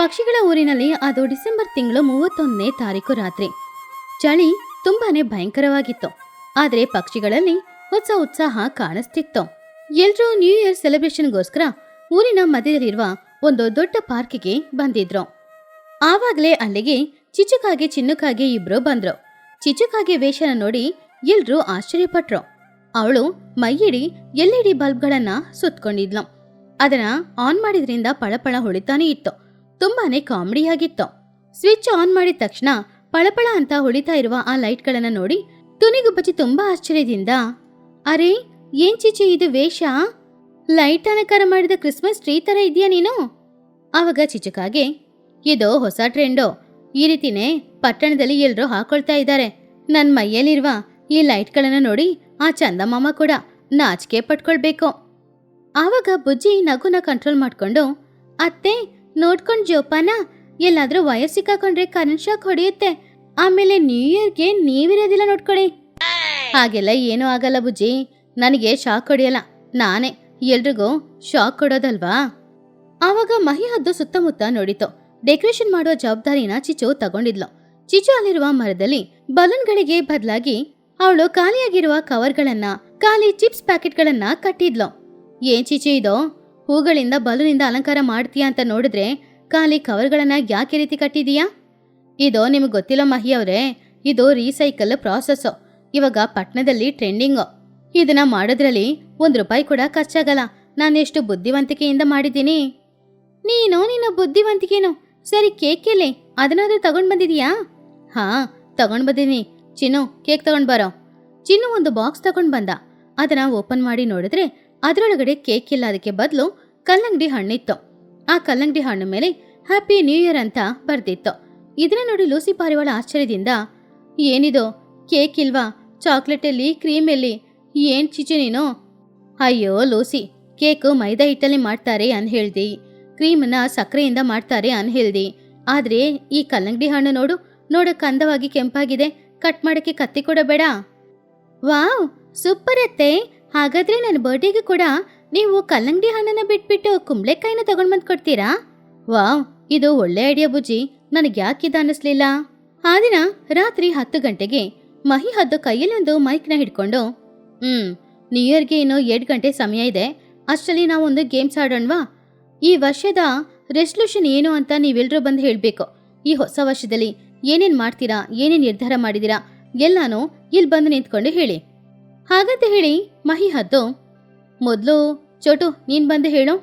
ಪಕ್ಷಿಗಳ ಊರಿನಲ್ಲಿ ಅದು ಡಿಸೆಂಬರ್ ತಿಂಗಳು 31ನೇ ತಾರೀಕು ರಾತ್ರಿ. ಚಳಿ ತುಂಬಾನೇ ಭಯಂಕರವಾಗಿತ್ತು. ಆದ್ರೆ ಪಕ್ಷಿಗಳಲ್ಲಿ ಹೊಸ ಉತ್ಸಾಹ ಕಾಣಿಸ್ತಿತ್ತು. ಎಲ್ರೂ ನ್ಯೂ ಇಯರ್ ಸೆಲೆಬ್ರೇಷನ್ಗೋಸ್ಕರ ಊರಿನ ಮಧ್ಯದಲ್ಲಿರುವ ಒಂದು ದೊಡ್ಡ ಪಾರ್ಕಿಗೆ ಬಂದಿದ್ರು. ಆವಾಗ್ಲೇ ಅಲ್ಲಿಗೆ ಚಿಚುಕಾಗೆ ಚಿನ್ನುಕಾಗೆ ಇಬ್ರು ಬಂದ್ರು. ಚಿಚುಕಾಗೆ ವೇಷನ ನೋಡಿ ಎಲ್ರೂ ಆಶ್ಚರ್ಯಪಟ್ರು. ಅವಳು ಮೈಯಿಡಿ LED ಬಲ್ಬ್ಗಳನ್ನ ಸುತ್ಕೊಂಡಿದ್ಲು. ಅದನ್ನ ಆನ್ ಮಾಡಿದ್ರಿಂದ ಪಳಪಳ ಹೊಳಿತಾನೆ ಇತ್ತು. ತುಂಬಾನೇ ಕಾಮಿಡಿಯಾಗಿತ್ತು. ಸ್ವಿಚ್ ಆನ್ ಮಾಡಿದ ತಕ್ಷಣ ಪಳಪಳ ಅಂತ ಹೊಳಿತಾ ಇರುವ ಆ ಲೈಟ್ಗಳನ್ನ ನೋಡಿ ತುನಿಗುಬ್ಬಚ್ಚಿ ತುಂಬಾ ಆಶ್ಚರ್ಯದಿಂದ, ಅರೆ ಏನ್ ಚಿಚಿ ಇದು ವೇಷ? ಲೈಟ್ ಅಲಂಕಾರ ಮಾಡಿದ ಕ್ರಿಸ್ಮಸ್ ಟ್ರೀ ತರ ಇದೆಯಾ ನೀನು? ಆವಾಗ ಚಿಚುಕಾಗೆ, ಇದು ಹೊಸ ಟ್ರೆಂಡು. ಈ ರೀತಿನೇ ಪಟ್ಟಣದಲ್ಲಿ ಎಲ್ರೂ ಹಾಕೊಳ್ತಾ ಇದ್ದಾರೆ. ನನ್ ಮೈಯಲ್ಲಿರುವ ಈ ಲೈಟ್ಗಳನ್ನ ನೋಡಿ ಆ ಚಂದಮಾಮ ಕೂಡ ನಾಚಿಕೆ ಪಟ್ಕೊಳ್ಬೇಕು. ಆವಾಗ ಬುಜ್ಜಿ ನಗುನ ಕಂಟ್ರೋಲ್ ಮಾಡ್ಕೊಂಡು, ಅತ್ತೆ ನೋಡ್ಕೊಂಡ್ ಜೋಪಾನ, ಎಲ್ಲಾದ್ರೂ ವಯರ್ ಸಿಕ್ಕಾಕೊಂಡ್ರೆ ಕರೆಂಟ್ ಶಾಕ್ ಹೊಡೆಯುತ್ತೆ. ಆಮೇಲೆ ನ್ಯೂ ಇಯರ್ಗೆ ನೀವಿರೋದಿಲ್ಲ ನೋಡ್ಕೊಳ್ಳಿ. ಹಾಗೆಲ್ಲ ಏನೂ ಆಗಲ್ಲ ಬುಜ್ಜಿ, ನನಗೆ ಶಾಕ್ ಹೊಡೆಯಲ್ಲ, ನಾನೇ ಎಲ್ರಿಗೂ ಶಾಕ್ ಕೊಡೋದಲ್ವಾ? ಆವಾಗ ಮಹಿ ಹದ್ದು ಸುತ್ತಮುತ್ತ ನೋಡಿತು. ಡೆಕೋರೇಷನ್ ಮಾಡುವ ಜವಾಬ್ದಾರಿನ ಚಿಚು ತಗೊಂಡಿದ್ಲು. ಚಿಚು ಅಲ್ಲಿರುವ ಮರದಲ್ಲಿ ಬಲೂನ್ಗಳಿಗೆ ಬದಲಾಗಿ ಅವಳು ಖಾಲಿಯಾಗಿರುವ ಕವರ್ಗಳನ್ನ, ಖಾಲಿ ಚಿಪ್ಸ್ ಪ್ಯಾಕೆಟ್ಗಳನ್ನ ಕಟ್ಟಿದ್ಲು. ಏನ್ ಚಿಚು ಇದು? ಹೂಗಳಿಂದ ಬಲೂನಿಂದ ಅಲಂಕಾರ ಮಾಡ್ತೀಯಾ ಅಂತ ನೋಡಿದ್ರೆ ಖಾಲಿ ಕವರ್ಗಳನ್ನ ಯಾಕೆ ರೀತಿ ಕಟ್ಟಿದೀಯಾ? ಇದು ನಿಮಗೆ ಗೊತ್ತಿಲ್ಲ ಮಹಿ ಅವರೇ, ಇದು ರೀಸೈಕಲ್ ಪ್ರಾಸೆಸ್. ಇವಾಗ ಪಟ್ಟಣದಲ್ಲಿ ಟ್ರೆಂಡಿಂಗು. ಇದನ್ನ ಮಾಡೋದ್ರಲ್ಲಿ ₹1 ಕೂಡ ಖರ್ಚಾಗಲ್ಲ. ನಾನೆಷ್ಟು ಬುದ್ಧಿವಂತಿಕೆಯಿಂದ ಮಾಡಿದ್ದೀನಿ. ನೀನು ನಿನ್ನ ಬುದ್ಧಿವಂತಿಕೆನು ಸರಿ. ಕೇಕ್ ಎಲ್ಲಿ? ಅದನ್ನಾದ್ರೂ ತಗೊಂಡ್ ಬಂದಿದೀಯಾ? ಹಾ ತಗೊಂಡ್ ಬಂದಿನಿ. ಚಿನ್ನು ಕೇಕ್ ತಗೊಂಡ್ ಬರೋ. ಚಿನ್ನು ಒಂದು ಬಾಕ್ಸ್ ತಗೊಂಡ್ ಬಂದ. ಅದನ್ನ ಓಪನ್ ಮಾಡಿ ನೋಡಿದ್ರೆ ಅದರೊಳಗಡೆ ಕೇಕ್ ಇಲ್ಲ, ಅದಕ್ಕೆ ಬದಲು ಕಲ್ಲಂಗಡಿ ಹಣ್ಣಿತ್ತು. ಆ ಕಲ್ಲಂಗಡಿ ಹಣ್ಣು ಮೇಲೆ ಹ್ಯಾಪಿ ನ್ಯೂ ಇಯರ್ ಅಂತ ಬರ್ದಿತ್ತು. ಇದನ್ನ ನೋಡಿ ಲೂಸಿ ಪಾರಿವಾಳ ಆಶ್ಚರ್ಯದಿಂದ, ಏನಿದು ಕೇಕ್ ಇಲ್ವಾ? ಚಾಕ್ಲೇಟ್ ಎಲ್ಲಿ? ಕ್ರೀಮ್ ಎಲ್ಲಿ? ಏನ್ ಚಿಚು ನೀನು? ಅಯ್ಯೋ ಲೂಸಿ, ಕೇಕು ಮೈದಾ ಹಿಟ್ಟಲ್ಲಿ ಮಾಡ್ತಾರೆ ಅನ್ ಹೇಳ್ದಿ, ಕ್ರೀಮನ್ನ ಸಕ್ಕರೆಯಿಂದ ಮಾಡ್ತಾರೆ ಅನ್ ಹೇಳ್ದಿ. ಆದ್ರೆ ಈ ಕಲ್ಲಂಗಡಿ ಹಣ್ಣು ನೋಡಕ್ ಅಂದವಾಗಿ ಕೆಂಪಾಗಿದೆ. ಕಟ್ ಮಾಡಕ್ಕೆ ಕತ್ತಿ ಕೂಡ ಬೇಡ. ವಾವ್ ಸೂಪರ್ ಅತ್ತೆ. ಹಾಗಾದ್ರೆ ನನ್ನ ಬರ್ಡೇಗೆ ಕೂಡ ನೀವು ಕಲ್ಲಂಗಡಿ ಹಣ್ಣನ್ನ ಬಿಟ್ಬಿಟ್ಟು ಕುಂಬಳೆಕಾಯಿನ ತಗೊಂಡ್ ಬಂದ್ ಕೊಡ್ತೀರಾ? ವಾವ್ ಇದು ಒಳ್ಳೆ ಐಡಿಯಾ ಬುಜ್ಜಿ, ನನಗೆ ಯಾಕಿದ ಅನ್ನಿಸ್ಲಿಲ್ಲ. ಆ ದಿನ ರಾತ್ರಿ 10 ಗಂಟೆಗೆ ಮಹಿ ಹದ್ದು ಕೈಯಲ್ಲಿ ಒಂದು ಮೈಕ್ನ ಹಿಡ್ಕೊಂಡು, ನ್ಯೂ ಇಯರ್ಗೆ ಇನ್ನು 2 ಗಂಟೆ ಸಮಯ ಇದೆ. ಅಷ್ಟರಲ್ಲಿ ನಾವೊಂದು ಗೇಮ್ಸ್ ಆಡೋಣವಾ? ಈ ವರ್ಷದ ರೆಸಲ್ಯೂಷನ್ ಏನು ಅಂತ ನೀವೆಲ್ಲರೂ ಬಂದು ಹೇಳಬೇಕು. ಈ ಹೊಸ ವರ್ಷದಲ್ಲಿ ಏನೇನು ಮಾಡ್ತೀರಾ, ಏನೇನು ನಿರ್ಧಾರ ಮಾಡಿದ್ದೀರಾ ಎಲ್ಲಾನು ಇಲ್ಲಿ ಬಂದು ನಿಂತ್ಕೊಂಡು ಹೇಳಿ. ಹಾಗಂತ ಹೇಳಿ ಮಹಿ ಹದ್ದು, ಮೊದಲು ಚೋಟು ನೀನು ಬಂದು ಹೇಳು.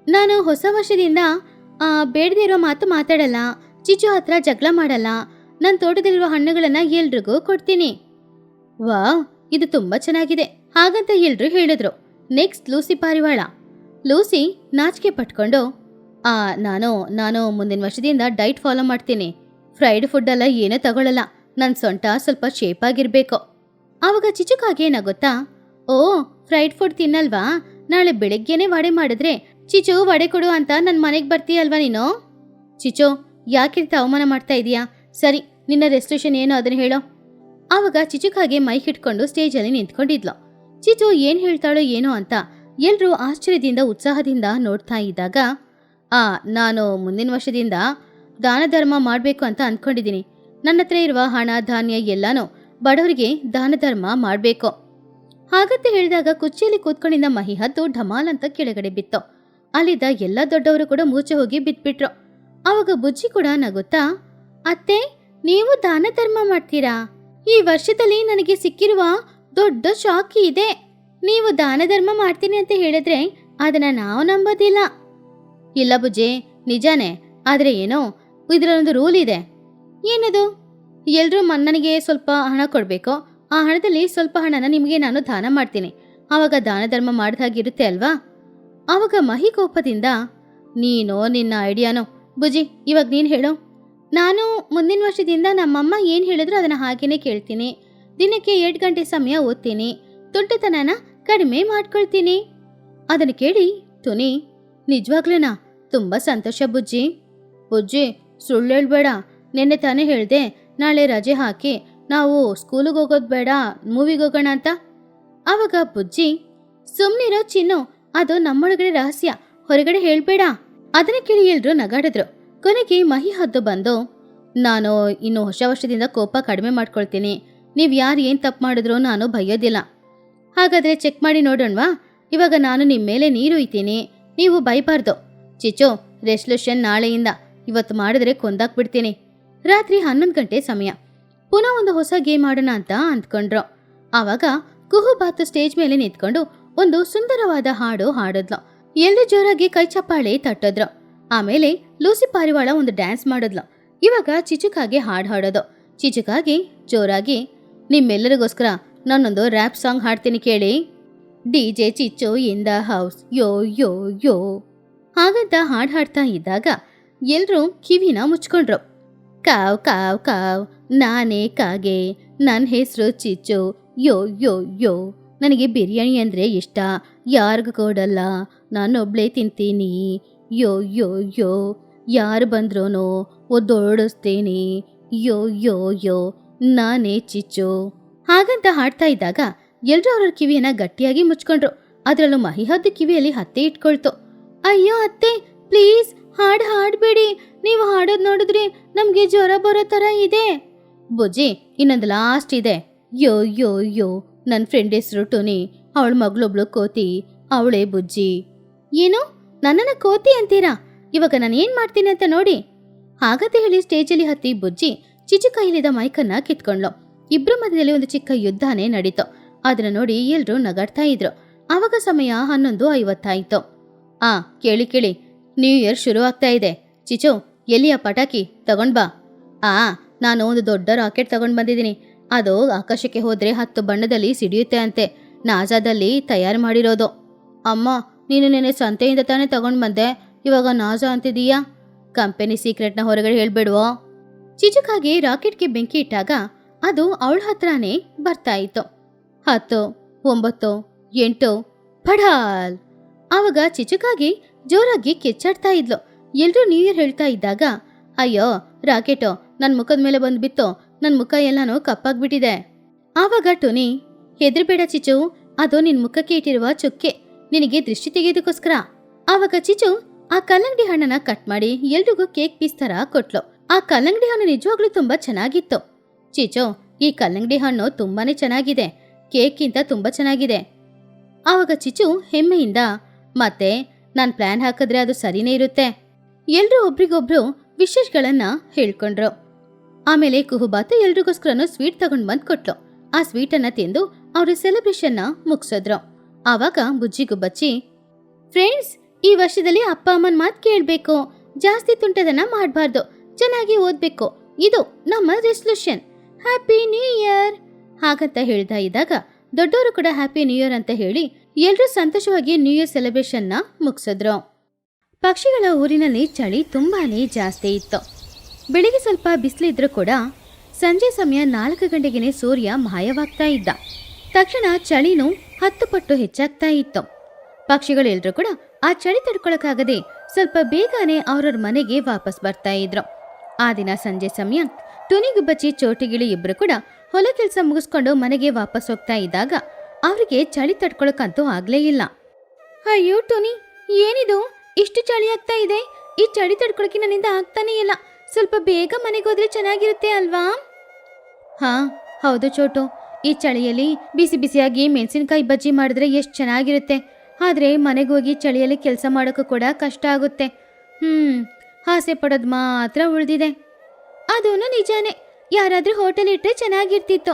ನಾನು ಹೊಸ ವರ್ಷದಿಂದ ಬೇಡದೇ ಇರೋ ಮಾತು ಮಾತಾಡಲ್ಲ, ಚಿಚು ಹತ್ರ ಜಗಳ ಮಾಡಲ್ಲ, ನನ್ನ ತೋಟದಲ್ಲಿರುವ ಹಣ್ಣುಗಳನ್ನ ಎಲ್ರಿಗೂ ಕೊಡ್ತೀನಿ. ವಾವ್ ಇದು ತುಂಬಾ ಚೆನ್ನಾಗಿದೆ. ಹಾಗಂತ ಎಲ್ರು ಹೇಳಿದ್ರು. ನೆಕ್ಸ್ಟ್ ಲೂಸಿ ಪಾರಿವಾಳ. ಲೂಸಿ ನಾಚಿಕೆ ಪಟ್ಕೊಂಡು, ನಾನು ಮುಂದಿನ ವರ್ಷದಿಂದ ಡೈಟ್ ಫಾಲೋ ಮಾಡ್ತೀನಿ. ಫ್ರೈಡ್ ಫುಡ್ ಎಲ್ಲ ಏನೂ ತಗೊಳ್ಳಲ್ಲ. ನನ್ನ ಸೊಂಟ ಸ್ವಲ್ಪ ಶೇಪ್ ಆಗಿರ್ಬೇಕು. ಆವಾಗ ಚಿಚುಕಾಗೆ ನಗುತ್ತಾ, ಓ ಫ್ರೈಡ್ ಫುಡ್ ತಿನ್ನಲ್ವಾ? ನಾಳೆ ಬೆಳಗ್ಗೆನೆ ವಡೆ ಮಾಡಿದ್ರೆ ಚಿಚು ವಡೆ ಕೊಡು ಅಂತ ನನ್ನ ಮನೆಗೆ ಬರ್ತೀಯಲ್ವಾ ನೀನು? ಚಿಚು ಯಾಕಿರ್ತ ಅವಮಾನ ಮಾಡ್ತಾ ಇದೀಯಾ? ಸರಿ ನಿನ್ನ ರೆಸಲ್ಯೂಷನ್ ಏನು ಅದನ್ನ ಹೇಳೋ. ಆವಾಗ ಚಿಚುಕಾಗೆ ಮೈಕ್ ಇಟ್ಕೊಂಡು ಸ್ಟೇಜಲ್ಲಿ ನಿಂತ್ಕೊಂಡಿದ್ಲು. ಚಿಚು ಏನ್ ಹೇಳ್ತಾಳೋ ಏನೋ ಅಂತ ಎಲ್ರೂ ಆಶ್ಚರ್ಯದಿಂದ ಉತ್ಸಾಹದಿಂದ ನೋಡ್ತಾ ಇದ್ದಾಗ, ನಾನು ಮುಂದಿನ ವರ್ಷದಿಂದ ದಾನ ಧರ್ಮ ಮಾಡಬೇಕು ಅಂತ ಅಂದ್ಕೊಂಡಿದ್ದೀನಿ. ನನ್ನ ಹತ್ರ ಇರುವ ಹಣ ಧಾನ್ಯ ಎಲ್ಲಾನು ಬಡವರಿಗೆ ದಾನ ಧರ್ಮ ಮಾಡಬೇಕು. ಹಾಗಂತ ಹೇಳಿದಾಗ ಕುರ್ಚಿಯಲ್ಲಿ ಕೂತ್ಕೊಂಡಿದ್ದ ಮಹಿ ಹದ್ದು ಢಮಾಲ್ ಅಂತ ಕೆಳಗಡೆ ಬಿತ್ತು. ಅಲ್ಲಿದ್ದ ಎಲ್ಲ ದೊಡ್ಡವರು ಕೂಡ ಮೂರ್ಛೆ ಹೋಗಿ ಬಿದ್ಬಿಟ್ರು. ಆವಾಗ ಬುಜ್ಜಿ ಕೂಡ ನಗುತ್ತಾ, ಅತ್ತೆ ನೀವು ದಾನ ಧರ್ಮ ಮಾಡ್ತೀರಾ? ಈ ವರ್ಷದಲ್ಲಿ ನನಗೆ ಸಿಕ್ಕಿರುವ ದೊಡ್ಡ ಶಾಕ್ ಇದೆ. ನೀವು ದಾನ ಧರ್ಮ ಮಾಡ್ತೀನಿ ಅಂತ ಹೇಳಿದ್ರೆ ಅದನ್ನ ನಾವು ನಂಬೋದಿಲ್ಲ. ಇಲ್ಲ ಬುಜ್ಜಿ ನಿಜಾನೇ, ಆದ್ರೆ ಏನೋ ಇದರಲ್ಲೊಂದು ರೂಲ್ ಇದೆ. ಏನದು? ಎಲ್ರೂ ನನಗೆ ಸ್ವಲ್ಪ ಹಣ ಕೊಡ್ಬೇಕು. ಆ ಹಣದಲ್ಲಿ ಸ್ವಲ್ಪ ಹಣನ ನಿಮಗೆ ನಾನು ದಾನ ಮಾಡ್ತೀನಿ. ಆವಾಗ ದಾನ ಧರ್ಮ ಮಾಡಿದಾಗಿರುತ್ತೆ ಅಲ್ವಾ? ಆವಾಗ ಮಹಿ ಕೋಪದಿಂದ, ನೀನೋ ನಿನ್ನ ಐಡಿಯಾನೋ. ಬುಜ್ಜಿ ಇವಾಗ ನೀನು ಹೇಳೋ. ನಾನು ಮುಂದಿನ ವರ್ಷದಿಂದ ನಮ್ಮಮ್ಮ ಏನು ಹೇಳಿದ್ರು ಅದನ್ನ ಹಾಗೇನೆ ಕೇಳ್ತೀನಿ. ದಿನಕ್ಕೆ 2 ಗಂಟೆ ಸಮಯ ಓದ್ತೀನಿ. ತುಂಟತನನ ಕಡಿಮೆ ಮಾಡ್ಕೊಳ್ತೀನಿ. ಅದನ್ನು ಕೇಳಿ ತುನಿ, ನಿಜವಾಗ್ಲೂನಾ? ತುಂಬಾ ಸಂತೋಷ ಬುಜ್ಜಿ. ಬುಜ್ಜಿ ಸುಳ್ಳು ಹೇಳ್ಬೇಡ. ನೆನ್ನೆ ತಾನೇ ಹೇಳ್ದೆ ನಾಳೆ ರಜೆ ಹಾಕಿ ನಾವು ಸ್ಕೂಲಿಗೆ ಹೋಗೋದು ಬೇಡ, ಮೂವಿಗೆ ಹೋಗೋಣ ಅಂತ. ಆವಾಗ ಬುಜ್ಜಿ, ಸುಮ್ನಿರೋ ಚಿನ್ನು, ಅದು ನಮ್ಮೊಳಗಡೆ ರಹಸ್ಯ, ಹೊರಗಡೆ ಹೇಳ್ಬೇಡ. ಅದನ್ನ ಕೇಳಿ ಎಲ್ರು ನಗಾಡಿದ್ರು. ಕೊನೆಗೆ ಮಹಿ ಹದ್ದು ಬಂದು, ನಾನು ಇನ್ನು ಹೊಸ ವರ್ಷದಿಂದ ಕೋಪ ಕಡಿಮೆ ಮಾಡ್ಕೊಳ್ತೀನಿ. ನೀವು ಯಾರು ಏನು ತಪ್ಪು ಮಾಡಿದ್ರೂ ನಾನು ಬೈಯೋದಿಲ್ಲ. ಹಾಗಾದರೆ ಚೆಕ್ ಮಾಡಿ ನೋಡೋಣವಾ? ಇವಾಗ ನಾನು ನಿಮ್ಮ ಮೇಲೆ ನೀರು ಇದ್ದೀನಿ, ನೀವು ಬೈಬಾರ್ದು. ಚಿಚ್ಚು, ರೆಸಲ್ಯೂಷನ್ ನಾಳೆಯಿಂದ. ಇವತ್ತು ಮಾಡಿದ್ರೆ ಕೊಂದಾಕ್ಬಿಡ್ತೀನಿ. ರಾತ್ರಿ 11 ಗಂಟೆ ಸಮಯ. ಪುನಃ ಒಂದು ಹೊಸ ಗೇಮ್ ಆಡೋಣ ಅಂತ ಅಂದ್ಕೊಂಡ್ರು. ಆವಾಗ ಕುಹುಬಾತು ಸ್ಟೇಜ್ ಮೇಲೆ ನಿಂತ್ಕೊಂಡು ಒಂದು ಸುಂದರವಾದ ಹಾಡು ಹಾಡಿದ್ಲು. ಎಲ್ಲರೂ ಜೋರಾಗಿ ಕೈ ಚಪ್ಪಾಳೆ ತಟ್ಟಿದ್ರು. ಆಮೇಲೆ ಲೂಸಿ ಪಾರಿವಾಳ ಒಂದು ಡ್ಯಾನ್ಸ್ ಮಾಡಿದ್ಲು. ಇವಾಗ ಚಿಚುಕಾಗೆ ಹಾಡು ಹಾಡೋದು. ಚಿಚುಕಾಗಿ ಜೋರಾಗಿ, ನಿಮ್ಮೆಲ್ಲರಿಗೋಸ್ಕರ ನಾನೊಂದು ರ್ಯಾಪ್ ಸಾಂಗ್ ಹಾಡ್ತೀನಿ ಕೇಳಿ. DJ ಚಿಚ್ಚು ಇನ್ ದ ಹೌಸ್, ಯೋ ಯೋ ಯೋ ಹಾಗಂತ ಹಾಡು ಹಾಡ್ತಾ ಇದ್ದಾಗ ಎಲ್ರೂ ಕಿವಿನ ಮುಚ್ಕೊಂಡ್ರು. ಕಾವ್ ಕಾವ್ ಕಾವ್, ನಾನೇ ಕಾಗೆ, ನನ್ನ ಹೆಸರು ಚಿಚ್ಚು, ಯೋ ಯೋ ಯೋ. ನನಗೆ ಬಿರಿಯಾನಿ ಅಂದರೆ ಇಷ್ಟ, ಯಾರಿಗೂ ಕೊಡಲ್ಲ, ನಾನೊಬ್ಳೇ ತಿಂತೀನಿ, ಯೋ ಯೋ ಯೋ. ಯಾರು ಬಂದ್ರೂ ಒದ್ದೋಡಿಸ್ತೀನಿ, ಯೋ ಯೋ ಯೋ, ನಾನೇ ಚಿಚ್ಚು. ಹಾಗಂತ ಹಾಡ್ತಾ ಇದ್ದಾಗ ಎಲ್ರೂ ಅವ್ರ ಕಿವಿಯನ್ನ ಗಟ್ಟಿಯಾಗಿ ಮುಚ್ಕೊಂಡ್ರು. ಅದರಲ್ಲೂ ಮಹಿಹದ್ದು ಕಿವಿಯಲ್ಲಿ ಹತ್ತೆ ಇಟ್ಕೊಳ್ತು. ಅಯ್ಯೋ ಅತ್ತೆ, ಪ್ಲೀಸ್ ಹಾಡು ಹಾಡಬೇಡಿ. ನೀವು ಹಾಡೋದು ನೋಡಿದ್ರೆ ನಮಗೆ ಜ್ವರ ಬರೋ ಥರ ಇದೆ. ಬುಜ್ಜಿ, ಇನ್ನೊಂದು ಲಾಸ್ಟ್ ಇದೆ. ಯೋ ಯೋ ಯೋ, ನನ್ನ ಫ್ರೆಂಡ್ ಹೆಸರು ಟೋನಿ, ಅವಳ ಮಗಳೊಬ್ಳು ಕೋತಿ, ಅವಳೇ ಬುಜ್ಜಿ. ಏನು, ನನ್ನನ್ನು ಕೋತಿ ಅಂತೀರಾ? ಇವಾಗ ನಾನು ಏನು ಮಾಡ್ತೀನಿ ಅಂತ ನೋಡಿ. ಹಾಗಂತ ಹೇಳಿ ಸ್ಟೇಜಲ್ಲಿ ಹತ್ತಿ ಬುಜ್ಜಿ ಚಿಚು ಕೈಲಿದ್ದ ಮೈಕನ್ನ ಕಿತ್ಕೊಂಡ್ಲು. ಇಬ್ರು ಮಧ್ಯದಲ್ಲಿ ಒಂದು ಚಿಕ್ಕ ಯುದ್ಧನೇ ನಡೀತು. ಅದನ್ನ ನೋಡಿ ಎಲ್ರೂ ನಗಾಡ್ತಾ ಇದ್ರು. ಆವಾಗ ಸಮಯ 11:50 ಕೇಳಿ ಕೇಳಿ, ನ್ಯೂ ಇಯರ್ ಶುರು ಆಗ್ತಾ ಇದೆ. ಚಿಚು, ಎಲ್ಲಿಯ ಪಟಾಕಿ ತಗೊಂಡ್ ಬಾ. ನಾನು ಒಂದು ದೊಡ್ಡ ರಾಕೆಟ್ ತಗೊಂಡ್ ಬಂದಿದ್ದೀನಿ. ಅದು ಆಕಾಶಕ್ಕೆ ಹೋದ್ರೆ 10 ಬಣ್ಣದಲ್ಲಿ ಸಿಡಿಯುತ್ತೆ ಅಂತೆ. ನಾಸಾದಲ್ಲಿ ತಯಾರು ಮಾಡಿರೋದು. ಅಮ್ಮ, ನೀನು ನೆನೆ ಸಂತೆಯಿಂದ ತಾನೇ ತಗೊಂಡ್ ಬಂದೆ, ಇವಾಗ ನಾಸಾ ಅಂತಿದೀಯಾ? ಕಂಪನಿ ಸೀಕ್ರೆಟ್ನ ಹೊರಗಡೆ ಹೇಳ್ಬೇಡುವೋ. ಚಿಚುಕಾಗೆ ರಾಕೆಟ್ಗೆ ಬೆಂಕಿ ಇಟ್ಟಾಗ ಅದು ಅವಳ ಹತ್ರನೇ ಬರ್ತಾ ಇತ್ತು. 10, 9, 8 ಪಢಾಲ್. ಆವಾಗ ಚಿಚುಕಾಗಿ ಜೋರಾಗಿ ಕಿಚ್ಚಾಡ್ತಾ ಇದ್ಲು. ಎಲ್ರೂ ನ್ಯೂ ಇಯರ್ ಹೇಳ್ತಾ ಇದ್ದಾಗ, ಅಯ್ಯೋ ರಾಕೆಟು ನನ್ನ ಮುಖದ ಮೇಲೆ ಬಂದ್ಬಿತ್ತು, ನನ್ನ ಮುಖ ಎಲ್ಲಾನು ಕಪ್ಪಾಗ್ಬಿಟ್ಟಿದೆ. ಆವಾಗ ಟೋನಿ, ಹೆದರ್ಬೇಡ ಚಿಚು, ಅದು ನಿನ್ ಮುಖಕ್ಕೆ ಇಟ್ಟಿರುವ ಚುಕ್ಕೆ, ನಿನಗೆ ದೃಷ್ಟಿ ತೆಗೆಯೋದಕ್ಕೋಸ್ಕರ. ಆವಾಗ ಚಿಚು ಆ ಕಲ್ಲಂಗಡಿ ಹಣ್ಣನ್ನ ಕಟ್ ಮಾಡಿ ಎಲ್ರಿಗೂ ಕೇಕ್ ಪೀಸ್ ತರ ಕೊಟ್ಲು. ಆ ಕಲ್ಲಂಗಡಿ ಹಣ್ಣು ನಿಜವಾಗ್ಲೂ ತುಂಬಾ ಚೆನ್ನಾಗಿತ್ತು. ಚಿಚು, ಈ ಕಲ್ಲಂಗಡಿ ಹಣ್ಣು ತುಂಬಾನೇ ಚೆನ್ನಾಗಿದೆ, ಕೇಕ್ಗಿಂತ ತುಂಬಾ ಚೆನ್ನಾಗಿದೆ. ಆವಾಗ ಚಿಚು ಹೆಮ್ಮೆಯಿಂದ, ಮತ್ತೆ ನಾನು ಪ್ಲಾನ್ ಹಾಕಿದ್ರೆ ಅದು ಸರಿನೇ ಇರುತ್ತೆ. ಎಲ್ರೂ ಒಬ್ರಿಗೊಬ್ರು ವಿಶೇಷಗಳನ್ನ ಹೇಳ್ಕೊಂಡ್ರು. ಆಮೇಲೆ ಕುಹುಬಾತು ಎಲ್ರಿಗೋಸ್ಕರನು ಸ್ವೀಟ್ ತಗೊಂಡ್ ಬಂದ್ ಕೊಟ್ಲು. ಆ ಸ್ವೀಟನ್ನ ತಿಂದು ಅವ್ರ ಸೆಲೆಬ್ರೇಷನ್ನ ಮುಗಿಸಿದ್ರು. ಆವಾಗ ಬುಜ್ಜಿಗೂ ಬಚ್ಚಿ, ಫ್ರೆಂಡ್ಸ್, ಈ ವರ್ಷದಲ್ಲಿ ಅಪ್ಪ ಅಮ್ಮನ ಮಾತು ಕೇಳಬೇಕು, ಜಾಸ್ತಿ ತುಂಟದನ್ನ ಮಾಡಬಾರ್ದು, ಚೆನ್ನಾಗಿ ಓದ್ಬೇಕು, ಇದು ನಮ್ಮ ರೆಸಲ್ಯೂಷನ್. ಹ್ಯಾಪಿ ನ್ಯೂ ಇಯರ್ ಹಾಗಂತ ಹೇಳ್ತಾ ಇದ್ದಾಗ ದೊಡ್ಡವರು ಕೂಡ ಹ್ಯಾಪಿ ನ್ಯೂ ಇಯರ್ ಅಂತ ಹೇಳಿ ಎಲ್ಲರೂ ಸಂತೋಷವಾಗಿ ನ್ಯೂ ಇಯರ್ ಸೆಲೆಬ್ರೇಷನ್ನ ಮುಗಿಸಿದ್ರು. ಪಕ್ಷಿಗಳ ಊರಿನಲ್ಲಿ ಚಳಿ ತುಂಬಾನೇ ಜಾಸ್ತಿ ಇತ್ತು. ಬೆಳಿಗ್ಗೆ ಸ್ವಲ್ಪ ಬಿಸಿಲಿದ್ರೂ ಕೂಡ ಸಂಜೆ ಸಮಯ 4 ಗಂಟೆಗೆ ಸೂರ್ಯ ಮಾಯವಾಗ್ತಾ ಇದ್ದ. ತಕ್ಷಣ ಚಳಿನೂ 10 ಪಟ್ಟು ಹೆಚ್ಚಾಗ್ತಾ ಇತ್ತು. ಪಕ್ಷಿಗಳೆಲ್ಲರೂ ಕೂಡ ಆ ಚಳಿ ತಡ್ಕೊಳಕ್ಕಾಗದೆ ಸ್ವಲ್ಪ ಬೇಗನೆ ಅವ್ರವ್ರ ಮನೆಗೆ ವಾಪಸ್ ಬರ್ತಾ ಇದ್ರು. ಆ ದಿನ ಸಂಜೆ ಸಮಯ ಟುನಿಗುಬ್ಬಚ್ಚಿ ಚೋಟಿಗಿಳಿ ಇಬ್ರು ಕೂಡ ಹೊಲ ಕೆಲಸ ಮುಗಿಸ್ಕೊಂಡು ಮನೆಗೆ ವಾಪಸ್ ಹೋಗ್ತಾ ಇದ್ದಾಗ ಅವ್ರಿಗೆ ಚಳಿ ತಡ್ಕೊಳಕ್ಕಂತೂ ಆಗ್ಲೇ ಇಲ್ಲ. ಅಯ್ಯೋ ಟೋನಿ, ಏನಿದು ಇಷ್ಟು ಚಳಿ ಆಗ್ತಾ ಇದೆ? ಈ ಚಳಿ ತಡ್ಕೊಳಕ್ಕೆ ನನ್ನಿಂದ ಆಗ್ತಾನೇ ಇಲ್ಲ. ಸ್ವಲ್ಪ ಬೇಗ ಮನೆಗೆ ಹೋದ್ರೆ ಚೆನ್ನಾಗಿರುತ್ತೆ ಅಲ್ವಾ? ಹೌದು ಚೋಟು, ಈ ಚಳಿಯಲ್ಲಿ ಬಿಸಿ ಬಿಸಿಯಾಗಿ ಮೆಣಸಿನಕಾಯಿ ಬಜ್ಜಿ ಮಾಡಿದ್ರೆ ಎಷ್ಟು ಚೆನ್ನಾಗಿರುತ್ತೆ. ಆದ್ರೆ ಮನೆಗೆ ಹೋಗಿ ಚಳಿಯಲ್ಲಿ ಕೆಲಸ ಮಾಡೋಕ್ಕೂ ಕೂಡ ಕಷ್ಟ ಆಗುತ್ತೆ. ಆಸೆ ಪಡೋದು ಮಾತ್ರ ಉಳಿದಿದೆ. ಅದೂನು ನಿಜಾನೇ, ಯಾರಾದ್ರೂ ಹೋಟೆಲ್ ಇಟ್ಟರೆ ಚೆನ್ನಾಗಿರ್ತಿತ್ತು.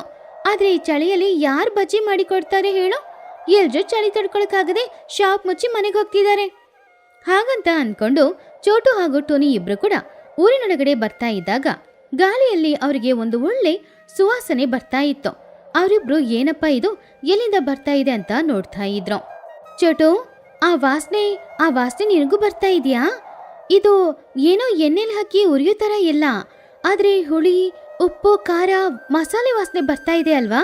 ಆದ್ರೆ ಈ ಚಳಿಯಲ್ಲಿ ಯಾರು ಬಜ್ಜಿ ಮಾಡಿ ಕೊಡ್ತಾರೆ ಹೇಳು? ಎಲ್ರೂ ಚಳಿ ತಡ್ಕೊಳಕ್ಕಾಗದೆ ಶಾಪ್ ಮುಚ್ಚಿ ಮನೆಗೆ ಹೋಗ್ತಿದ್ದಾರೆ. ಹಾಗಂತ ಅನ್ಕೊಂಡು ಚೋಟು ಹಾಗೂ ಟೋನಿ ಇಬ್ರು ಕೂಡ ಊರಿನೊಳಗಡೆ ಬರ್ತಾ ಇದ್ದಾಗ ಗಾಳಿಯಲ್ಲಿ ಅವರಿಗೆ ಒಂದು ಒಳ್ಳೆ ಸುವಾಸನೆ ಬರ್ತಾ ಇತ್ತು. ಅವರಿಬ್ರು ಏನಪ್ಪ ಇದು, ಎಲ್ಲಿಂದ ಬರ್ತಾ ಇದೆ ಅಂತ ನೋಡ್ತಾ ಇದ್ರು. ಚೋಟು, ಆ ವಾಸನೆ ನಿನಗೂ ಬರ್ತಾ ಇದೆಯಾ? ಇದು ಏನೋ ಎಣ್ಣೆಲಿ ಹಾಕಿ ಉರಿಯೋ ಥರ ಇಲ್ಲ, ಆದ್ರೆ ಹುಳಿ, ಉಪ್ಪು, ಖಾರ, ಮಸಾಲೆ ವಾಸನೆ ಬರ್ತಾ ಇದೆ ಅಲ್ವಾ?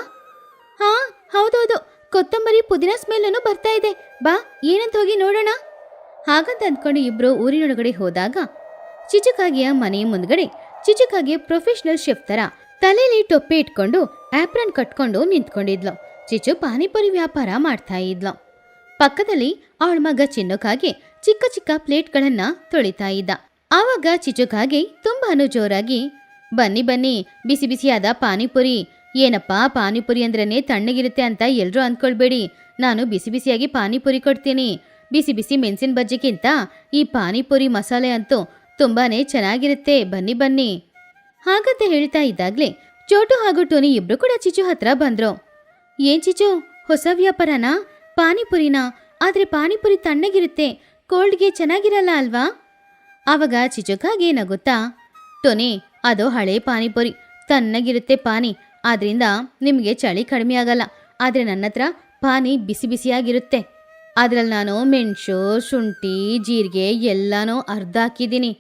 ಹೌದೌದು, ಕೊತ್ತಂಬರಿ, ಪುದೀನ ಸ್ಮೆಲ್ಲೂ ಬರ್ತಾ ಇದೆ. ಬಾ, ಏನಂತ ಹೋಗಿ ನೋಡೋಣ. ಹಾಗಂತ ಅಂದ್ಕೊಂಡು ಇಬ್ರು ಊರಿನೊಳಗಡೆ ಹೋದಾಗ ಚಿಚುಕಾಗಿಯ ಮನೆ ಮುಂದ್ಗಡೆ ಚಿಚುಕಾಗಿ ಪ್ರೊಫೆಷನಲ್ ಶೆಫ್ ತರ ತಲೆಯಲ್ಲಿ ಟೊಪ್ಪೆ ಇಟ್ಕೊಂಡು ಆಪ್ರನ್ ಕಟ್ಕೊಂಡು ನಿಂತ್ಕೊಂಡಿದ್ಲು. ಚಿಚು ಪಾನಿಪುರಿ ವ್ಯಾಪಾರ ಮಾಡ್ತಾ ಇದ್ಲು. ಪಕ್ಕದಲ್ಲಿ ಅವಳ ಮಗ ಚಿನ್ನಕ್ಕಾಗಿ ಚಿಕ್ಕ ಚಿಕ್ಕ ಪ್ಲೇಟ್ಗಳನ್ನ ತೊಳಿತಾ ಇದ್ದ. ಆವಾಗ ಚಿಚುಕಾಗೆ ತುಂಬಾನು ಜೋರಾಗಿ, ಬನ್ನಿ ಬನ್ನಿ, ಬಿಸಿ ಬಿಸಿಯಾದ ಪಾನಿಪುರಿ. ಏನಪ್ಪ ಪಾನಿಪುರಿ ಅಂದ್ರೇನೆ ತಣ್ಣಗಿರುತ್ತೆ ಅಂತ ಎಲ್ರೂ ಅಂದ್ಕೊಳ್ಬೇಡಿ. ನಾನು ಬಿಸಿ ಬಿಸಿಯಾಗಿ ಪಾನಿಪುರಿ ಕೊಡ್ತೀನಿ. ಬಿಸಿ ಬಿಸಿ ಮೆಣಸಿನ ಬಜ್ಜಿಗಿಂತ ಈ ಪಾನಿಪುರಿ ಮಸಾಲೆ ಅಂತೂ ತುಂಬಾನೇ ಚೆನ್ನಾಗಿರುತ್ತೆ, ಬನ್ನಿ ಬನ್ನಿ. ಹಾಗಂತ ಹೇಳ್ತಾ ಇದ್ದಾಗ್ಲೇ ಚೋಟು ಹಾಗೂ ಟೋನಿ ಇಬ್ರು ಕೂಡ ಚಿಚು ಹತ್ರ ಬಂದ್ರು. ಏನ್ ಚಿಚು, ಹೊಸ ವ್ಯಾಪಾರನಾ? ಪಾನಿಪುರಿನಾ? ಆದ್ರೆ ಪಾನಿಪುರಿ ತಣ್ಣಗಿರುತ್ತೆ, ಕೋಲ್ಡ್ಗೆ ಚೆನ್ನಾಗಿರಲ್ಲ ಅಲ್ವಾ? ಆವಾಗ ಚಿಚುಕಾಗೆ ನಗುತ್ತಾ, ಟೋನಿ, ಅದು ಹಳೆ ಪಾನಿಪುರಿ, ತಣ್ಣಗಿರುತ್ತೆ ಪಾನಿ, ಆದ್ರಿಂದ ನಿಮಗೆ ಚಳಿ ಕಡಿಮೆ ಆಗಲ್ಲ. ಆದ್ರೆ ನನ್ನ ಹತ್ರ ಪಾನಿ ಬಿಸಿ ಬಿಸಿಯಾಗಿರುತ್ತೆ. ಅದ್ರಲ್ಲಿ ನಾನು ಮೆಣಸು, ಶುಂಠಿ, ಜೀರಿಗೆ ಎಲ್ಲಾನು ಅರ್ಧ ಹಾಕಿದ್ದೀನಿ.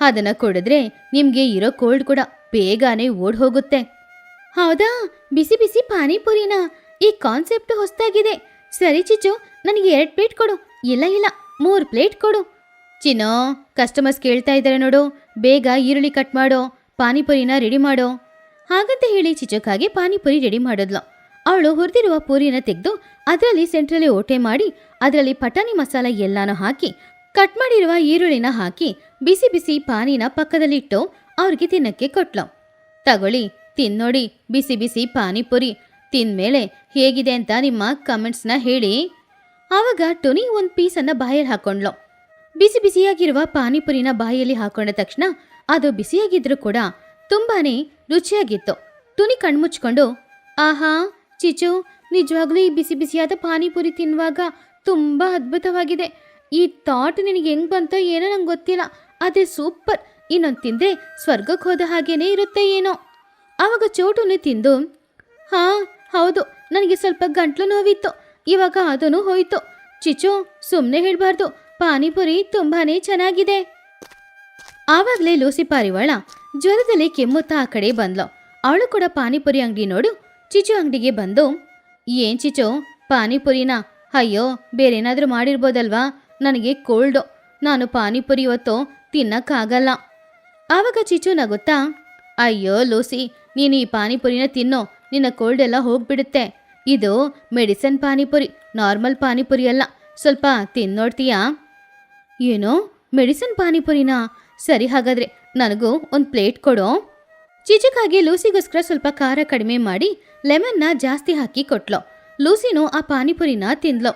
ಅದನ್ನ ಕುಡಿದ್ರೆ ನಿಮ್ಗೆ ಇರೋ ಕೋಲ್ಡ್ ಕೂಡ ಬೇಗನೆ ಓಡ್ ಹೋಗುತ್ತೆ. ಹೌದಾ? ಬಿಸಿ ಬಿಸಿ ಪಾನಿಪುರಿನಾ? ಈ ಕಾನ್ಸೆಪ್ಟ್ ಹೊಸದಾಗಿದೆ. ಸರಿ ಚಿಚು, ನನಗೆ 2 ಪ್ಲೇಟ್ ಕೊಡು. ಇಲ್ಲ ಇಲ್ಲ, 3 ಪ್ಲೇಟ್ ಕೊಡು. ಚಿನ್ನೋ, ಕಸ್ಟಮರ್ಸ್ ಕೇಳ್ತಾ ಇದ್ದಾರೆ ನೋಡು, ಬೇಗ ಈರುಳ್ಳಿ ಕಟ್ ಮಾಡೋ, ಪಾನಿಪುರಿನ ರೆಡಿ ಮಾಡೋ. ಹಾಗಂತ ಹೇಳಿ ಚಿಚುಕಾಗೆ ಪಾನಿಪುರಿ ರೆಡಿ ಮಾಡಿದ್ಲು. ಅವಳು ಹುರಿದಿರುವ ಪೂರಿನ ತೆಗೆದು ಅದರಲ್ಲಿ ಸೆಂಟ್ರಲ್ಲಿ ಓಟೆ ಮಾಡಿ ಅದರಲ್ಲಿ ಪಟಾಣಿ ಮಸಾಲ ಎಲ್ಲಾನು ಹಾಕಿ ಕಟ್ ಮಾಡಿರುವ ಈರುಳ್ಳಿನ ಹಾಕಿ ಬಿಸಿ ಬಿಸಿ ಪಾನಿನ ಪಕ್ಕದಲ್ಲಿಟ್ಟು ಅವ್ರಿಗೆ ತಿನ್ನಕ್ಕೆ ಕೊಟ್ಲು. ತಗೊಳ್ಳಿ, ತಿನ್ನೋಡಿ ಬಿಸಿ ಬಿಸಿ ಪಾನಿಪುರಿ. ತಿಂದ್ಮೇಲೆ ಹೇಗಿದೆ ಅಂತ ನಿಮ್ಮ ಕಮೆಂಟ್ಸ್ನ ಹೇಳಿ. ಆವಾಗ ಟೊನಿ ಒಂದು ಪೀಸನ್ನು ಬಾಯಲ್ಲಿ ಹಾಕೊಂಡ್ಲು. ಬಿಸಿ ಬಿಸಿಯಾಗಿರುವ ಪಾನಿಪುರಿನ ಬಾಯಲ್ಲಿ ಹಾಕೊಂಡ ತಕ್ಷಣ ಅದು ಬಿಸಿಯಾಗಿದ್ರೂ ಕೂಡ ತುಂಬಾನೇ ರುಚಿಯಾಗಿತ್ತು. ಟುನಿ ಕಣ್ಮುಚ್ಕೊಂಡು, ಆಹಾ ಚಿಚು, ನಿಜವಾಗ್ಲೂ ಈ ಬಿಸಿ ಬಿಸಿಯಾದ ಪಾನಿಪುರಿ ತಿನ್ನುವಾಗ ತುಂಬ ಅದ್ಭುತವಾಗಿದೆ. ಈ ಥಾಟ್ ನಿನಗೆ ಹೆಂಗ್ ಬಂತೋ ಏನೋ ನಂಗೆ ಗೊತ್ತಿಲ್ಲ, ಆದರೆ ಸೂಪರ್. ಇನ್ನೊಂದು ತಿಂದರೆ ಸ್ವರ್ಗಕ್ಕೆ ಹೋದ ಹಾಗೇನೇ ಇರುತ್ತೆ ಏನೋ. ಆವಾಗ ಚೋಟುನು ತಿಂದು, ಹಾ ಹೌದು, ನನಗೆ ಸ್ವಲ್ಪ ಗಂಟ್ಲು ನೋವಿತ್ತು, ಇವಾಗ ಅದೂ ಹೋಯ್ತು. ಚಿಚು, ಸುಮ್ಮನೆ ಹೇಳಬಾರ್ದು, ಪಾನಿಪುರಿ ತುಂಬಾನೇ ಚೆನ್ನಾಗಿದೆ. ಆವಾಗಲೇ ಲೂಸಿ ಪಾರಿವಾಳ ಜ್ವರದಲ್ಲಿ ಕೆಮ್ಮುತ್ತಾ ಆ ಕಡೆ ಬಂದ್ಲು. ಅವಳು ಕೂಡ ಪಾನಿಪುರಿ ಅಂಗಡಿ ನೋಡು ಚಿಚು ಅಂಗಡಿಗೆ ಬಂದು, ಏನ್ ಚಿಚು, ಪಾನಿಪುರಿನಾ? ಅಯ್ಯೋ, ಬೇರೇನಾದರೂ ಮಾಡಿರ್ಬೋದಲ್ವಾ? ನನಗೆ ಕೋಲ್ಡು, ನಾನು ಪಾನಿಪುರಿ ಇವತ್ತು ತಿನ್ನಕ್ಕಾಗಲ್ಲ. ಆವಾಗ ಚಿಚು ನಗುತ್ತಾ, ಅಯ್ಯೋ ಲೂಸಿ, ನೀನು ಈ ಪಾನಿಪುರಿನ ತಿನ್ನೋ, ನಿನ್ನ ಕೋಲ್ಡ್ ಎಲ್ಲ ಹೋಗ್ಬಿಡುತ್ತೆ. ಇದು ಮೆಡಿಸನ್ ಪಾನಿಪುರಿ, ನಾರ್ಮಲ್ ಪಾನಿಪುರಿ ಅಲ್ಲ. ಸ್ವಲ್ಪ ತಿನ್ನೋಡ್ತೀಯಾ? ಏನೋ ಮೆಡಿಸನ್ ಪಾನಿಪುರಿನಾ? ಸರಿ, ಹಾಗಾದ್ರೆ ನನಗೂ ಒಂದು ಪ್ಲೇಟ್ ಕೊಡೋ. ಚಿಚುಕಾಗಿ ಲೂಸಿಗೋಸ್ಕರ ಸ್ವಲ್ಪ ಖಾರ ಕಡಿಮೆ ಮಾಡಿ ಲೆಮನ್ನ ಜಾಸ್ತಿ ಹಾಕಿ ಕೊಟ್ಲು. ಲೂಸಿನೂ ಆ ಪಾನಿಪುರಿನ ತಿಂದ್ಲು.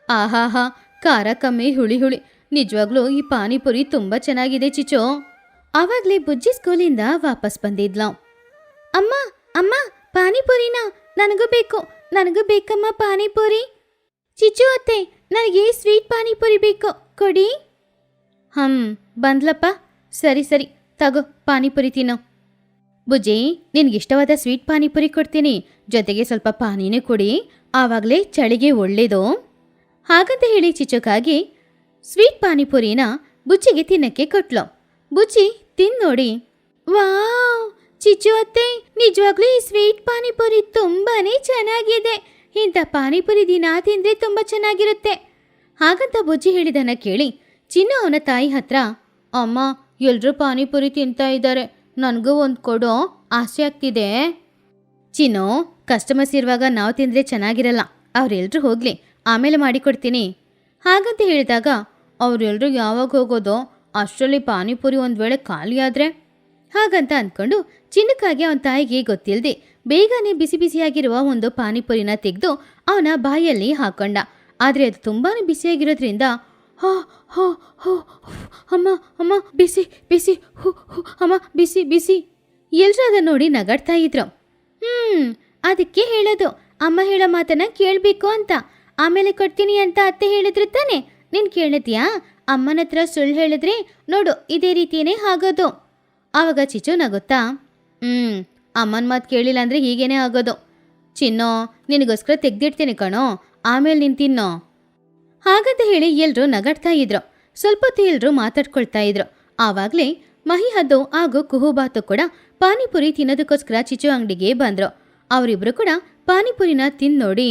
ಆಹಾಹಾ, ಖಾರ ಕಮ್ಮಿ, ಹುಳಿ ಹುಳಿ. ನಿಜವಾಗ್ಲೂ ಈ ಪಾನಿಪುರಿ ತುಂಬ ಚೆನ್ನಾಗಿದೆ ಚಿಚು. ಆವಾಗಲೇ ಬುಜ್ಜಿ ಸ್ಕೂಲಿಂದ ವಾಪಸ್ ಬಂದಿದ್ಲು. ಅಮ್ಮ ಅಮ್ಮ, ಪಾನಿಪುರಿನಾ? ನನಗೂ ಬೇಕು, ನನಗೂ ಬೇಕಮ್ಮ ಪಾನಿಪುರಿ. ಚಿಚು ಅತ್ತೆ, ನನಗೆ ಸ್ವೀಟ್ ಪಾನಿಪುರಿ ಬೇಕು, ಕೊಡಿ. ಬಂದ್ಲಪ್ಪ. ಸರಿ ಸರಿ, ತಗೋ ಪಾನಿಪುರಿ ತಿನ್ನೋ. ಬುಜ್ಜಿ, ನಿನ್ಗಿಷ್ಟವಾದ ಸ್ವೀಟ್ ಪಾನಿಪುರಿ ಕೊಡ್ತೀನಿ, ಜೊತೆಗೆ ಸ್ವಲ್ಪ ಪಾನಿನೂ ಕೊಡಿ, ಆವಾಗಲೇ ಚಳಿಗೆ ಒಳ್ಳೇದು. ಹಾಗಂತ ಹೇಳಿ ಚಿಚುಕಾಗಿ ಸ್ವೀಟ್ ಪಾನಿಪುರಿನ ಬುಜ್ಜಿಗೆ ತಿನ್ನಕ್ಕೆ ಕೊಟ್ಲು. ಬುಜ್ಜಿ ತಿನ್ನೋಡಿ, ವಾವ್ ಚಿಚು ಅತ್ತೆ, ನಿಜವಾಗ್ಲೂ ಈ ಸ್ವೀಟ್ ಪಾನಿಪುರಿ ತುಂಬಾನೇ ಚೆನ್ನಾಗಿದೆ. ಇಂಥ ಪಾನಿಪುರಿ ದಿನ ತಿಂದ್ರೆ ತುಂಬ ಚೆನ್ನಾಗಿರುತ್ತೆ. ಹಾಗಂತ ಬುಜ್ಜಿ ಹೇಳಿದನ್ನ ಕೇಳಿ ಚಿನ್ನು ಅವನ ತಾಯಿ ಹತ್ರ, ಅಮ್ಮ, ಎಲ್ರೂ ಪಾನಿಪುರಿ ತಿಂತಾ ಇದ್ದಾರೆ, ನನಗೂ ಒಂದು ಕೊಡೋ, ಆಸೆ ಆಗ್ತಿದೆ. ಚಿನ್ನು, ಕಸ್ಟಮರ್ಸ್ ಇರುವಾಗ ನಾವು ತಿಂದರೆ ಚೆನ್ನಾಗಿರಲ್ಲ, ಅವರೆಲ್ಲರೂ ಹೋಗಲಿ, ಆಮೇಲೆ ಮಾಡಿಕೊಡ್ತೀನಿ. ಹಾಗಂತ ಹೇಳಿದಾಗ, ಅವರೆಲ್ಲರೂ ಯಾವಾಗ ಹೋಗೋದೋ, ಅಷ್ಟರಲ್ಲಿ ಪಾನಿಪುರಿ ಒಂದು ವೇಳೆ ಖಾಲಿ ಆದರೆ? ಹಾಗಂತ ಅಂದ್ಕೊಂಡು ಚಿನ್ನಕ್ಕಾಗಿ ಅವನ ತಾಯಿಗೆ ಗೊತ್ತಿಲ್ಲದೆ ಬೇಗನೆ ಬಿಸಿ ಬಿಸಿಯಾಗಿರುವ ಒಂದು ಪಾನಿಪುರಿನ ತೆಗೆದು ಅವನ ಬಾಯಲ್ಲಿ ಹಾಕೊಂಡ. ಆದರೆ ಅದು ತುಂಬಾ ಬಿಸಿಯಾಗಿರೋದ್ರಿಂದ, ಹೋ ಹೋ ಹೋ ಅಮ್ಮ ಅಮ್ಮ, ಬಿಸಿ ಬಿಸಿ, ಹೂ ಹೂ ಅಮ್ಮ, ಬಿಸಿ ಬಿಸಿ. ಎಲ್ಲರೂ ಅದನ್ನು ನೋಡಿ ನಗಾಡ್ತಾ ಇದ್ರು. ಅದಕ್ಕೆ ಹೇಳೋದು, ಅಮ್ಮ ಹೇಳೋ ಮಾತನ್ನ ಕೇಳಬೇಕು ಅಂತ. ಆಮೇಲೆ ಕೊಡ್ತೀನಿ ಅಂತ ಅತ್ತೆ ಹೇಳಿದ್ರು ತಾನೆ, ನೀನು ಕೇಳಿದ್ಯಾ? ಅಮ್ಮನ ಹತ್ರ ಸುಳ್ಳು ಹೇಳಿದ್ರೆ ನೋಡು, ಇದೇ ರೀತಿಯೇ ಆಗೋದು. ಆವಾಗ ಚಿಚು ನಗುತ್ತಾ, ಅಮ್ಮನ ಮಾತು ಕೇಳಿಲ್ಲ ಅಂದರೆ ಹೀಗೇನೆ ಆಗೋದು. ಚಿನ್ನೋ, ನಿನಗೋಸ್ಕರ ತೆಗ್ದಿಡ್ತೀನಿ ಕಣೋ, ಆಮೇಲೆ ನೀನು ತಿನ್ನೋ. ಹಾಗಂತ ಹೇಳಿ ಎಲ್ಲರೂ ನಗಾಡ್ತಾ ಇದ್ರು. ಸ್ವಲ್ಪ ಹೊತ್ತು ಎಲ್ಲರೂ ಮಾತಾಡ್ಕೊಳ್ತಾ ಇದ್ರು. ಆವಾಗಲೇ ಮಹಿಹದ್ದು ಹಾಗೂ ಕುಹುಬಾತು ಕೂಡ ಪಾನಿಪುರಿ ತಿನ್ನೋದಕ್ಕೋಸ್ಕರ ಚಿಚು ಅಂಗಡಿಗೆ ಬಂದರು. ಅವರಿಬ್ರು ಕೂಡ ಪಾನಿಪುರಿನ ತಿನ್ನೋಡಿ,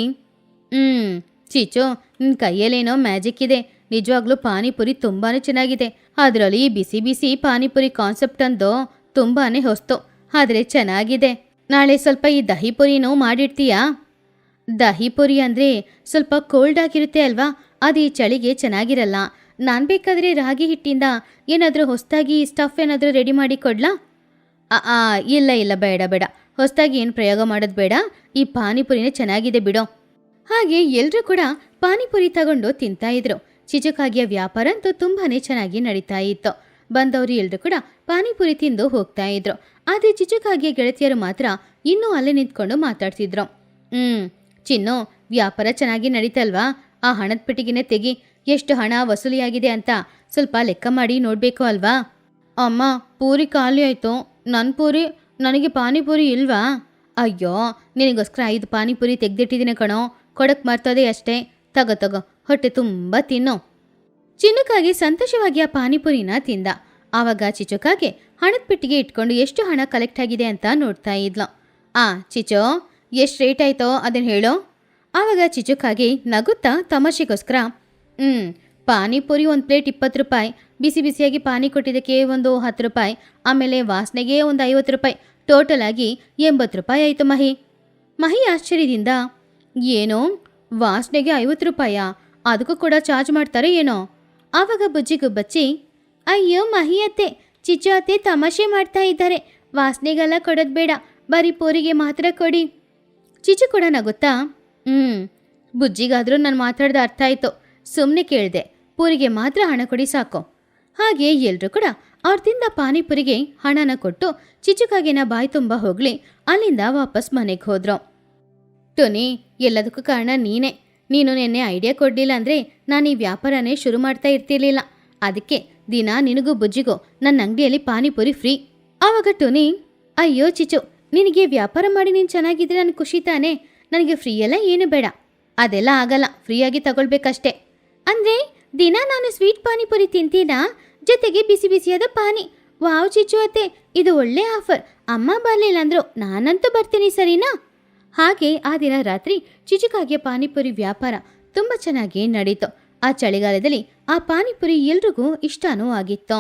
ಚಿಚು, ನಿನ್ನ ಕೈಯಲ್ಲೇನೋ ಮ್ಯಾಜಿಕ್ ಇದೆ, ನಿಜವಾಗ್ಲೂ ಪಾನಿಪುರಿ ತುಂಬಾ ಚೆನ್ನಾಗಿದೆ. ಅದರಲ್ಲಿ ಬಿಸಿ ಬಿಸಿ ಪಾನಿಪುರಿ ಕಾನ್ಸೆಪ್ಟ್ ಅಂದು ತುಂಬಾ ಹೊಸ್ತು, ಆದರೆ ಚೆನ್ನಾಗಿದೆ. ನಾಳೆ ಸ್ವಲ್ಪ ಈ ದಹಿಪುರಿನೂ ಮಾಡಿಡ್ತೀಯಾ? ದಹಿಪುರಿ ಅಂದರೆ ಸ್ವಲ್ಪ ಕೋಲ್ಡ್ ಆಗಿರುತ್ತೆ ಅಲ್ವಾ, ಅದು ಈ ಚಳಿಗೆ ಚೆನ್ನಾಗಿರಲ್ಲ. ನಾನು ಬೇಕಾದರೆ ರಾಗಿ ಹಿಟ್ಟಿಂದ ಏನಾದರೂ ಹೊಸದಾಗಿ ಸ್ಟಫ್ ಏನಾದರೂ ರೆಡಿ ಮಾಡಿ ಕೊಡ್ಲಾ? ಇಲ್ಲ ಇಲ್ಲ, ಬೇಡ ಬೇಡ, ಹೊಸದಾಗಿ ಏನು ಪ್ರಯೋಗ ಮಾಡೋದು ಬೇಡ. ಈ ಪಾನಿಪುರಿನೇ ಚೆನ್ನಾಗಿದೆ ಬಿಡೋ. ಹಾಗೆ ಎಲ್ಲರೂ ಕೂಡ ಪಾನಿಪುರಿ ತಗೊಂಡು ತಿಂತಾ ಇದ್ರು. ಚಿಚುಕಾಗಿಯ ವ್ಯಾಪಾರ ಅಂತೂ ತುಂಬಾನೇ ಚೆನ್ನಾಗಿ ನಡೀತಾ ಇತ್ತು. ಬಂದವರು ಎಲ್ಲರೂ ಕೂಡ ಪಾನಿಪುರಿ ತಿಂದು ಹೋಗ್ತಾ ಇದ್ರು. ಆದರೆ ಚಿಚುಕಾಗಿಯ ಗೆಳತಿಯರು ಮಾತ್ರ ಇನ್ನೂ ಅಲ್ಲೇ ನಿಂತ್ಕೊಂಡು ಮಾತಾಡ್ತಿದ್ರು. ಚಿನ್ನು, ವ್ಯಾಪಾರ ಚೆನ್ನಾಗಿ ನಡೀತಲ್ವಾ? ಆ ಹಣದ ಪೆಟ್ಟಿಗೆನೆ ತೆಗಿ. ಎಷ್ಟು ಹಣ ವಸೂಲಿಯಾಗಿದೆ ಅಂತ ಸ್ವಲ್ಪ ಲೆಕ್ಕ ಮಾಡಿ ನೋಡಬೇಕು ಅಲ್ವಾ? ಅಮ್ಮ, ಪೂರಿ ಖಾಲಿ ಆಯಿತು. ನನ್ನ ಪೂರಿ, ನನಗೆ ಪಾನಿಪುರಿ ಇಲ್ವಾ? ಅಯ್ಯೋ, ನಿನಗೋಸ್ಕರ 5 ಪಾನಿಪುರಿ ತೆಗೆದಿಟ್ಟಿದ್ದೀನಿ ಕಣೋ, ಕೊಡಕ್ಕೆ ಮರ್ತೋದೆ ಅಷ್ಟೇ. ತಗೋ, ಹೊಟ್ಟೆ ತುಂಬ ತಿನ್ನು. ಚಿನ್ನುಕಾಗೆ ಸಂತೋಷವಾಗಿ ಆ ಪಾನಿಪುರಿನ ತಿಂದ. ಆವಾಗ ಚಿಚುಕಾಗೆ ಹಣದ ಪೆಟ್ಟಿಗೆ ಇಟ್ಕೊಂಡು ಎಷ್ಟು ಹಣ ಕಲೆಕ್ಟ್ ಆಗಿದೆ ಅಂತ ನೋಡ್ತಾ ಇದ್ಲು. ಚಿಚೋ, ಎಷ್ಟು ರೇಟ್ ಆಯ್ತೋ ಅದನ್ನು ಹೇಳೋ. ಆವಾಗ ಚಿಚುಕಾಗೆ ನಗುತ್ತಾ ತಮಾಷೆಗೋಸ್ಕರ ಪಾನಿಪುರಿ ಒಂದು ಪ್ಲೇಟ್ 20 ರೂಪಾಯಿ, ಬಿಸಿ ಬಿಸಿಯಾಗಿ ಪಾನಿ ಕೊಟ್ಟಿದ್ದಕ್ಕೆ ಒಂದು 10 ರೂಪಾಯಿ, ಆಮೇಲೆ ವಾಸನೆಗೆ ಒಂದು 50 ರೂಪಾಯಿ, ಟೋಟಲ್ ಆಗಿ 80 ರೂಪಾಯಿ ಆಯಿತು ಮಹಿ ಆಶ್ಚರ್ಯದಿಂದ, ಏನೋ ವಾಸನೆಗೆ 50 ರೂಪಾಯಾ? ಅದಕ್ಕೂ ಕೂಡ ಚಾರ್ಜ್ ಮಾಡ್ತಾರೆ ಏನೋ? ಆವಾಗ ಬುಜ್ಜಿಗುಬ್ಬಚ್ಚಿ, ಅಯ್ಯೋ ಮಹಿ ಅತ್ತೆ, ಚಿಚ್ಚು ಅತ್ತೆ ತಮಾಷೆ ಮಾಡ್ತಾ ಇದ್ದಾರೆ. ವಾಸನೆಗೆಲ್ಲ ಕೊಡೋದು ಬೇಡ, ಬರೀ ಪೂರಿಗೆ ಮಾತ್ರ ಕೊಡಿ. ಚಿಚ್ಚು ಕೂಡ ನಗುತ್ತಾ, ಬುಜ್ಜಿಗಾದರೂ ನಾನು ಮಾತಾಡ್ದ ಅರ್ಥ ಆಯಿತು, ಸುಮ್ಮನೆ ಕೇಳಿದೆ, ಪೂರಿಗೆ ಮಾತ್ರ ಹಣ ಕೊಡಿ ಸಾಕು. ಹಾಗೆ ಎಲ್ಲರೂ ಕೂಡ ಅವ್ರ ತಿಂದ ಪಾನಿಪುರಿಗೆ ಹಣನ ಕೊಟ್ಟು ಚಿಚುಕಾಗಿನ ಬಾಯಿ ತುಂಬ ಹೊಗಳಿ ಅಲ್ಲಿಂದ ವಾಪಸ್ ಮನೆಗೆ ಹೋದ್ರು. ಟೊನಿ, ಎಲ್ಲದಕ್ಕೂ ಕಾರಣ ನೀನೇ. ನೀನು ನೆನ್ನೆ ಐಡಿಯಾ ಕೊಡಲಿಲ್ಲ ಅಂದರೆ ನಾನು ಈ ವ್ಯಾಪಾರನೇ ಶುರು ಮಾಡ್ತಾ ಇರ್ತಿರ್ಲಿಲ್ಲ. ಅದಕ್ಕೆ ದಿನ ನಿನಗೂ ಬುಜ್ಜಿಗೂ ನನ್ನ ಅಂಗಡಿಯಲ್ಲಿ ಪಾನಿಪುರಿ ಫ್ರೀ. ಆವಾಗ ಟೊನಿ, ಅಯ್ಯೋ ಚಿಚು, ನಿನಗೆ ವ್ಯಾಪಾರ ಮಾಡಿ ನೀನು ಚೆನ್ನಾಗಿದ್ರೆ ನನಗೆ ಖುಷಿ ತಾನೇ. ನನಗೆ ಫ್ರೀ ಎಲ್ಲ ಏನು ಬೇಡ. ಅದೆಲ್ಲ ಆಗಲ್ಲ, ಫ್ರೀಯಾಗಿ ತಗೊಳ್ಬೇಕಷ್ಟೆ. ಅಂದರೆ ದಿನ ನಾನು ಸ್ವೀಟ್ ಪಾನಿಪುರಿ ತಿಂತೀನಾ, ಜೊತೆಗೆ ಬಿಸಿ ಬಿಸಿಯಾದ ಪಾನಿ. ವಾವ್ ಚಿಚ್ಚು ಅತ್ತೆ, ಇದು ಒಳ್ಳೆ ಆಫರ್. ಅಮ್ಮ ಬರಲಿಲ್ಲ ಅಂದ್ರು ನಾನಂತೂ ಬರ್ತೀನಿ, ಸರಿನಾ? ಹಾಗೆ ಆ ದಿನ ರಾತ್ರಿ ಚಿಚುಕಾಗಿಯ ಪಾನಿಪುರಿ ವ್ಯಾಪಾರ ತುಂಬ ಚೆನ್ನಾಗಿ ನಡೀತು. ಆ ಚಳಿಗಾಲದಲ್ಲಿ ಆ ಪಾನಿಪುರಿ ಎಲ್ರಿಗೂ ಇಷ್ಟನೂ ಆಗಿತ್ತು.